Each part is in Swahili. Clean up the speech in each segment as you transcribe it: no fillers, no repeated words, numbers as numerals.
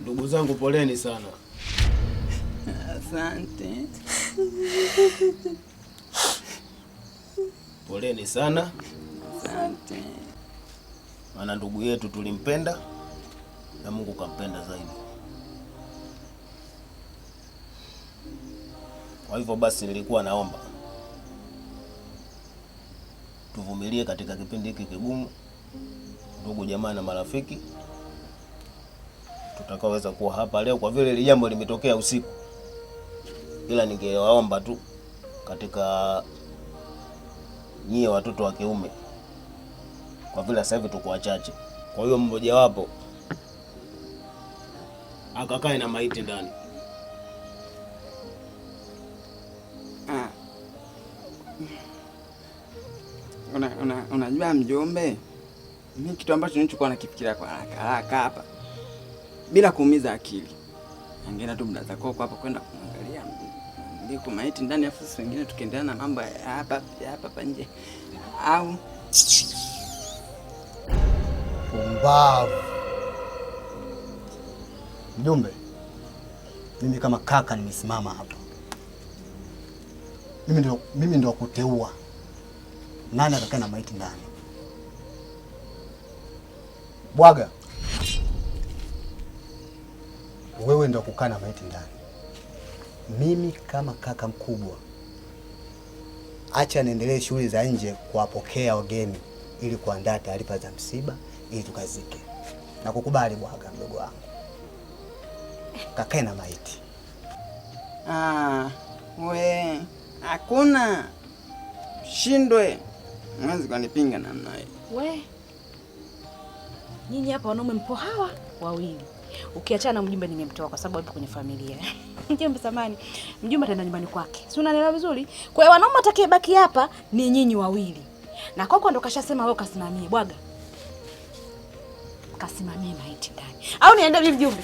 Ndugu zangu, poleni sana. Asante. Poleni sana. Asante. Maana ndugu yetu tulimpenda na Mungu kampenda zaidi. Kwa hivyo basi nilikuwa naomba tuvumilie katika kipindi hiki kigumu, ndugu jamaa na marafiki tutakaoweza kuwa hapa leo, kwa vile ile jambo limetokea usiku. Ila ningewaomba tu katika nyie watoto wa kiume, kwa vile sasa hivi tuko wachache, kwa hiyo mmoja wapo akakae na maiti ndani. Unajua mjombe, mimi kitu ambacho nilichokuwa nakifikiria kwa haraka hapa bila kuumiza akili, angeenda tu muda zako hapa kwenda kuangalia ndiko maiti ndani, afu sisi wengine tukiendelea na mambo hapa nje. Au pumbavu. Mjombe, mimi kama kaka nimesimama hapa. Mimi ndio kuteua nani atakaye na maiti ndani. Bwaga, wewe ndio kukaa na maiti ndani. Mimi kama kaka mkubwa, acha niendelee shughuli za nje kuwapokea wageni ili kuandaa taarifa za msiba ili tukazike. Na kukubali Bwaga mdogo wangu, kakae na maiti. We hakuna shindwe mwezi kanipinga namna hiyo. We nyinyi hapa wanaume mpo hawa wawili, ukiachana na mjumbe nimemtoa kwa sababu yupo kwenye familia. Mjumbe samani, mjumbe ataenda nyumbani kwake, si unanielewa vizuri? Kwa hiyo wanaume atakayebaki hapa ni nyinyi wawili, na Koko ndo kashasema wewe kasimamie. Bwaga, kasimamie maiti ndani, au niende vipi mjumbe?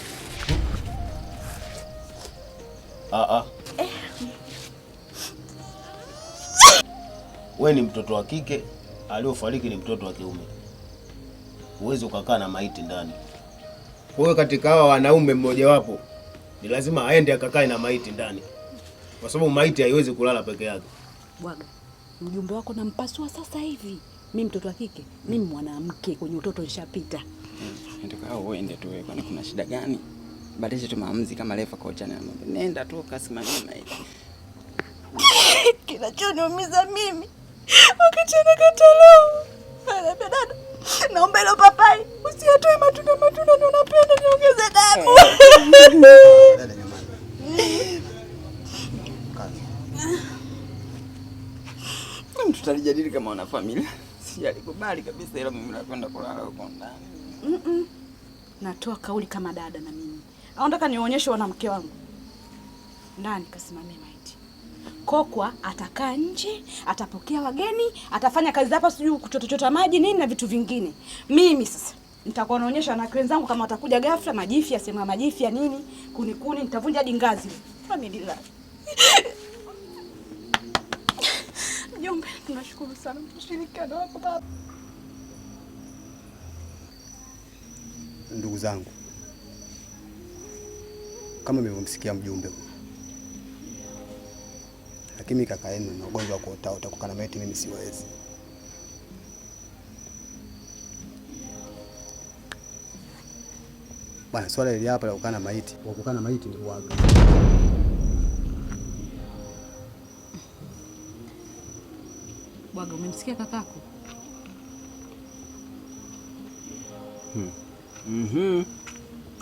Wewe ni mtoto wa kike, aliofariki ni mtoto wa kiume. Huwezi ukakaa na maiti ndani. Kwa hiyo katika hawa wanaume mmoja wapo ni lazima aende akakae na maiti ndani, kwa sababu maiti haiwezi kulala peke yake. Bwaga, mjumbe wako nampasua sasa hivi. Mimi mtoto wa kike, mimi mwanamke, kwenye utoto nishapita. Ndio uende tu wewe, kwani kuna shida gani? Badilisha tu maamuzi kama Lefa kocha na mambo. Nenda tu kasimamia maiti. Kinachoniumiza mimi wakati anakatalau. Anambia dada, naomba ile papai usiatoe matunda ndio unapenda niongeze damu. Dada jamani. Tutalijadili kama wana familia. Sijalikubali kabisa, ila mimi nakwenda kulala huko ndani. Natoa kauli kama dada na mimi. Nataka nionyeshe wanamke wangu. Ndani kasimamia maiti. Kokwa atakaa nje, atapokea wageni, atafanya kazi hapa, sijui kuchota maji nini na vitu vingine. Mimi sasa nitakuwa naonyesha na wenzangu kama watakuja ghafla, majifi asema majifi ya nini, kuni nitavunja hadi ngazi. Familia. Mjombe, tunashukuru sana ushirikiano wako baba. Ndugu zangu, kama mlivyomsikia mjumbe huyu, lakini kaka yenu na ugonjwa wa kuota kukaa na maiti mimi siwezi. Bwana, swala hili hapa la kukaa na maiti, ni Bwaga. Bwaga, umemsikia kakako?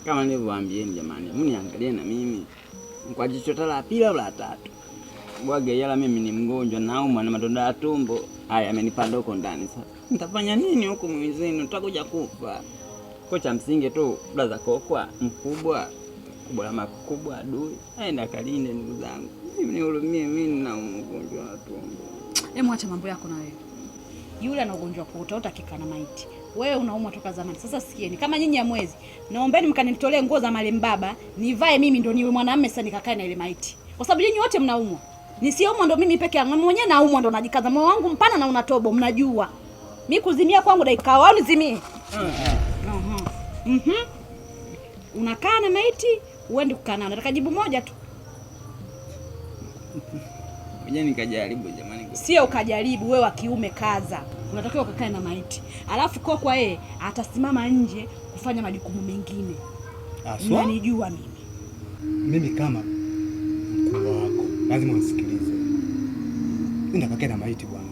Kama nilivyowaambieni jamani, mniangalie na mimi kwa jicho la pili au la tatu. Bwaga yala mimi ni mgonjwa, naumwa na madonda ya tumbo. Haya amenipanda huko ndani sasa. Nitafanya nini huko mwezenu? Tutakuja kufa. Kocha msingi tu blaza Kokwa mkubwa la makubwa adui. Aenda kalinde ndugu zangu. Mimi nihurumie, mimi nina ugonjwa wa tumbo. Hebu acha mambo yako na wewe. Yule ana ugonjwa wa kuota utakika na maiti. Wewe unaumwa toka zamani. Sasa sikieni, kama nyinyi ya mwezi, naombeni mkanitolee nguo za marehemu baba, nivae mimi ndo niwe mwanamume sasa nikakae na ile maiti. Kwa sababu nyinyi wote mnaumwa. Nisiumwa ndo mimi peke yangu. Mwenyewe naumwa ndo najikaza. Moyo wangu mpana na unatobo, mnajua. Mimi kuzimia kwangu dakika au nizimie. Unakaa na maiti, uende kukaa nao. Nataka jibu moja tu. Ngoja nikajaribu jamani. Sio ukajaribu, wewe wa kiume kaza. Unatakiwa ukakae na maiti. Alafu Kokwa yeye atasimama nje kufanya majukumu mengine. Unanijua mimi. Mimi kama mkubwa wako lazima unisikilize. Mimi nitakakaa na maiti bwana.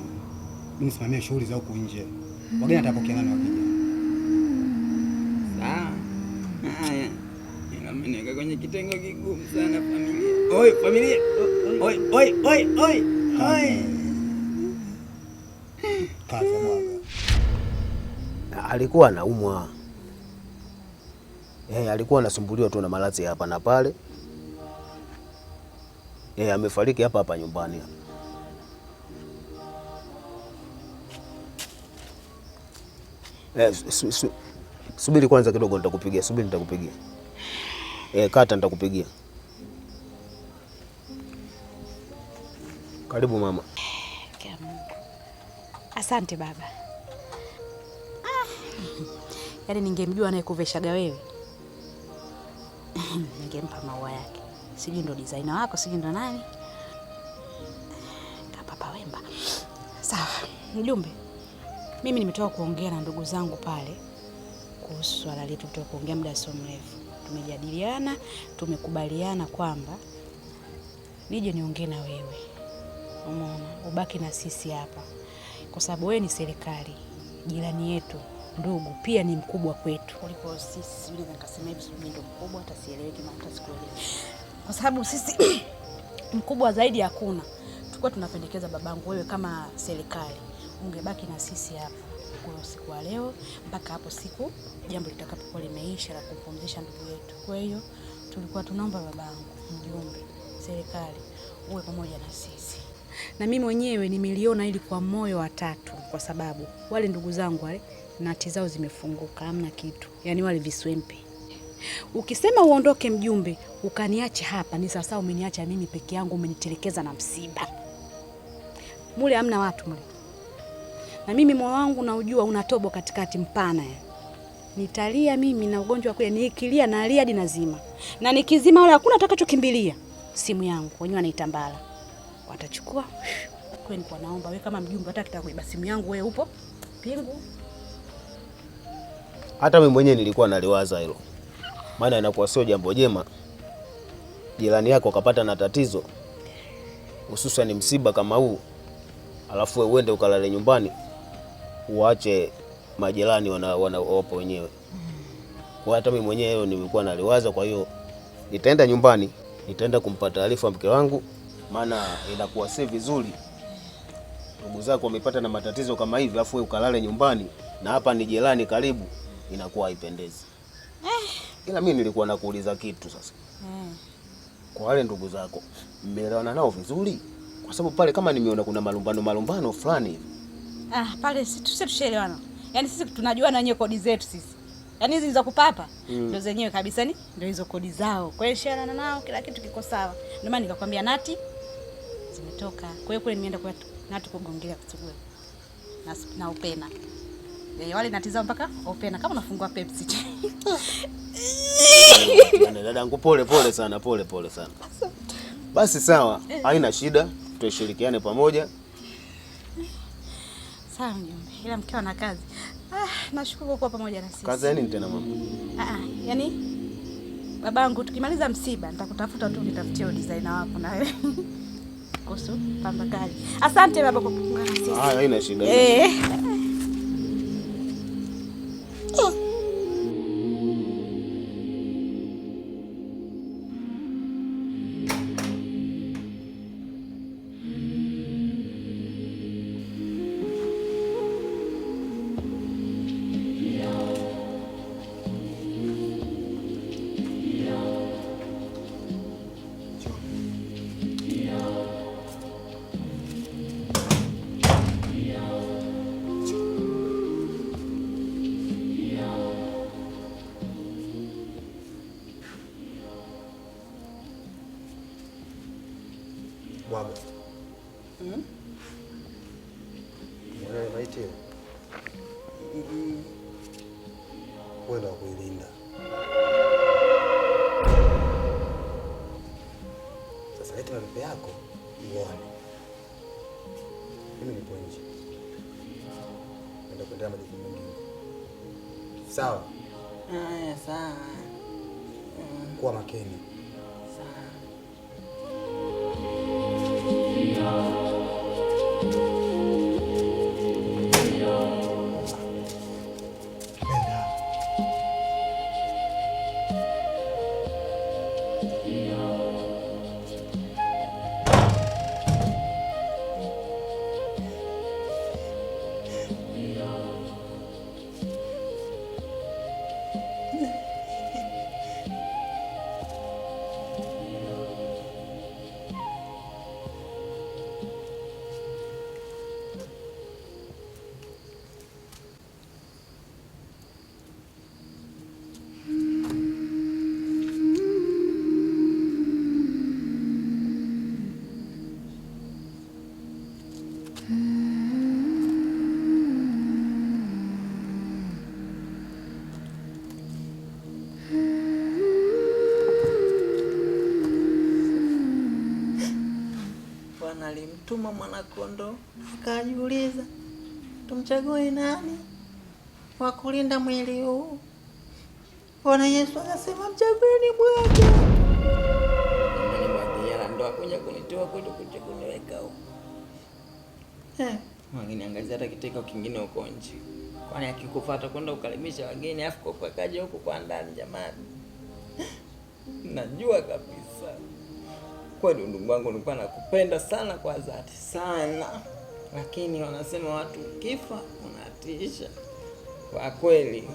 Mimi simamia shughuli za huko nje. Wageni atapokea nani wakija? Sawa. Haya. Ninamneka kwenye kitengo kigumu sana familia. Oi familia. Oi. Kaza bwana. Alikuwa anaumwa. Alikuwa anasumbuliwa tu na maradhi hapa na pale. Amefariki hapa nyumbani. Subiri kwanza kidogo nitakupigia. Nitakupigia. Kata nitakupigia. Karibu mama. Asante baba. Yaani ningemjua anayekuveshaga wewe. Ningempa maua yake. Sijui ndo designer wako, sijui ndo nani. Kapapa Wemba. Sawa, mjumbe. Mimi nimetoka kuongea na ndugu zangu pale kuhusu swala letu, kutoka kuongea muda sio mrefu. Tumejadiliana, tumekubaliana kwamba nije niongee na wewe. Umeona, ubaki na sisi hapa. Kwa sababu wewe ni serikali, jirani yetu, ndugu, pia ni mkubwa kwetu. Kuliko sisi, yule nikasema hivi sisi ndio mkubwa, hata sieleweki na hata sikuelewi. Kwa sababu sisi mkubwa zaidi hakuna. Tulikuwa tunapendekeza babangu, wewe kama serikali ungebaki na sisi hapa kwa usiku wa leo mpaka hapo siku jambo litakapokuwa limeisha la kumpumzisha ndugu yetu. Kwa hiyo tulikuwa tunaomba babangu, mjumbe, serikali uwe pamoja na sisi. Na mimi mwenyewe nimeliona ili kwa moyo wa tatu, kwa sababu wale ndugu zangu wale nati zao zimefunguka, hamna kitu. Yaani wale viswempe. Ukisema uondoke mjumbe, ukaniacha hapa, ni sasa umeniacha mimi peke yangu, umenitelekeza na msiba. Mule hamna watu mule. Na mimi moyo wangu naujua unatobo katikati mpana ya. Nitalia mimi na ugonjwa kule, nikilia na alia hadi nazima. Na nikizima wala hakuna atakachokimbilia. Simu yangu wenyewe wanaitambala. Watachukua. Kwani kwa naomba wewe kama mjumbe hata kitakuiba simu yangu wewe upo pingu. Hata mimi mwenyewe nilikuwa naliwaza hilo. Maana inakuwa sio jambo jema jirani yako akapata na tatizo, hususan msiba kama huu, alafu wewe uende ukalale nyumbani uache majirani wapo wenyewe. Kwa hata mimi mwenyewe nilikuwa naliwaza, kwa hiyo nitaenda nyumbani, nitaenda kumpa taarifa mke wangu, maana inakuwa si vizuri ndugu zako wamepata na matatizo kama hivi alafu wewe ukalale nyumbani na hapa ni jirani karibu, inakuwa haipendezi. Ila mimi nilikuwa nakuuliza kitu sasa. Kwa wale ndugu zako mmeelewana nao vizuri? Kwa sababu pale kama nimeona kuna malumbano fulani hivi. Pale sisi tushaelewana. Yaani sisi tunajua na wenyewe kodi zetu sisi. Yaani hizi za kupapa ndio zenyewe kabisa, ni ndio hizo kodi zao. Kwa hiyo shaelewana nao, kila kitu kiko sawa. Ndio maana nikakwambia nati zimetoka. Kwa hiyo kule nimeenda kwa nati kugongelea kuchukua. Na upena. Wale nati zao mpaka upena kama unafungua Pepsi. Dadangu pole sana. Basi sawa, haina shida, tushirikiane pamoja. Sawa mjomba, ila mkeo na kazi. Nashukuru kwa pamoja na sisi. Kazi ya nini tena mama? Yaani babangu tukimaliza msiba nitakutafuta tu nitafutie designer wako na wewe. Kuhusu pamba kali. Asante baba kwa kuungana na sisi. Haina shida. Mwaga. Mwana maiti. Wewe ndo kuilinda. Sasa leta mapepe yako uone. Mimi nipo nje. Nenda kuendelea majukumu mengine. Sawa? Sawa. Kuwa makini. Sawa. Alimtuma Mwanakondo akajiuliza tumchague nani wa kulinda mwili huu. Bwana Yesu akasema mchagueni Bwana. Mimi Bwana ndo akuja kunitoa kwetu kuja kuniweka huko. Wengine angalia hata kiteka kingine huko nje. Kwani akikufuata kwenda ukaribisha wageni afu kwa kaja huko kwa ndani jamani. Najua kabisa. Kweli ndugu wangu nilikuwa nakupenda sana kwa dhati sana. Lakini wanasema watu kifa unatisha. Kwa kweli,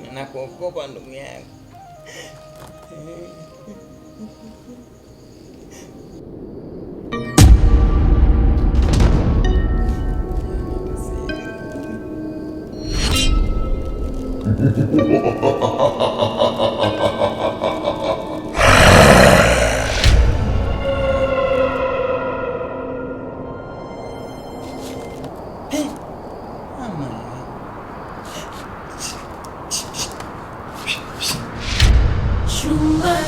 ninakuogopa ndugu yangu. Chumba